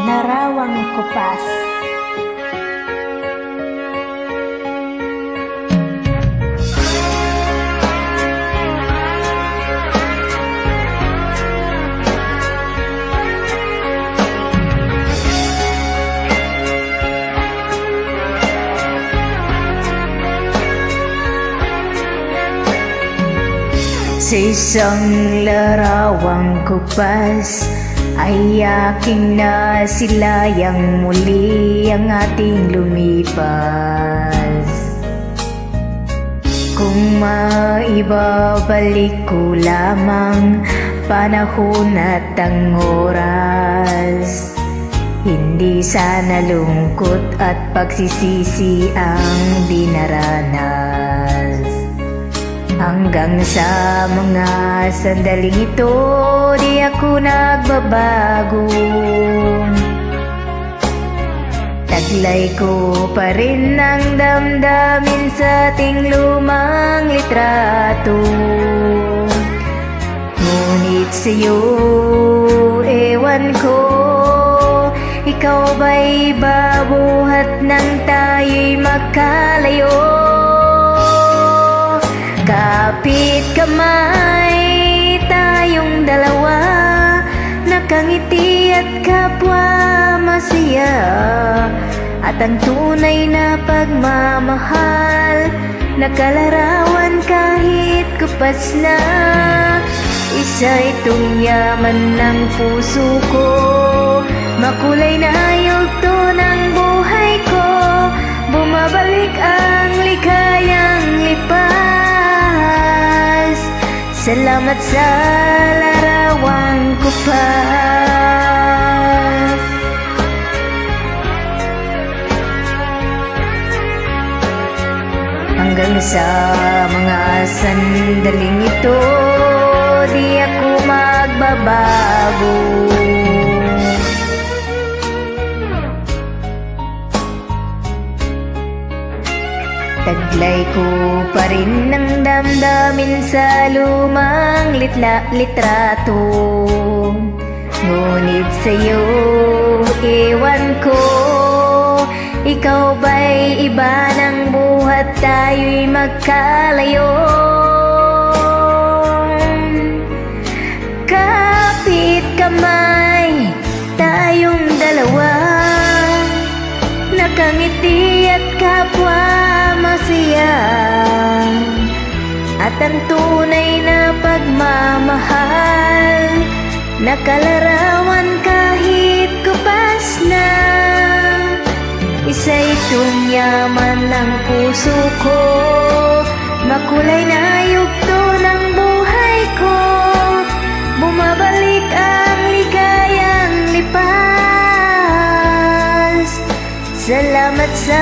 Larawang Kupas. Sa isang larawang kupas ay aking nasilayang muli ang ating lumipas. Kung maibabalik ko lamang panahon at ang oras, hindi sana lungkot at pagsisisi ang dinaranas. Hanggang sa mga sandaling ito, di ako nagbabago. Taglay ko pa rin ang damdamin sa ating lumang litrato. Ngunit sa'yo, ewan ko, ikaw ba'y babuhat nang tayo'y magkalayo? Kapit kamay tayong dalawa, nakangiti at kapwa masaya. At ang tunay na pagmamahal, nakalarawan kahit kupas na. Isa itong yaman ng puso ko, makulay na yugto ng buhay ko. Bumabalik ang ligayang lipas. Salamat sa larawang kupas. Hanggang sa mga sandaling ito, di ako magbabago. Taglay ko pa rin ang damdamin sa lumang litrato. Ngunit sa'yo, ewan ko, ikaw ba'y iba ng buhat, tayo'y magkalayo? Kapit kamay tayong dalawa, nakangiti at kapwa masaya. At ang tunay na pagmamahal, nakalarawan kahit kupas na. Isa itong yaman ng puso ko, makulay na yugto ng buhay ko. Bumabalik ang ligayang lipas. Salamat sa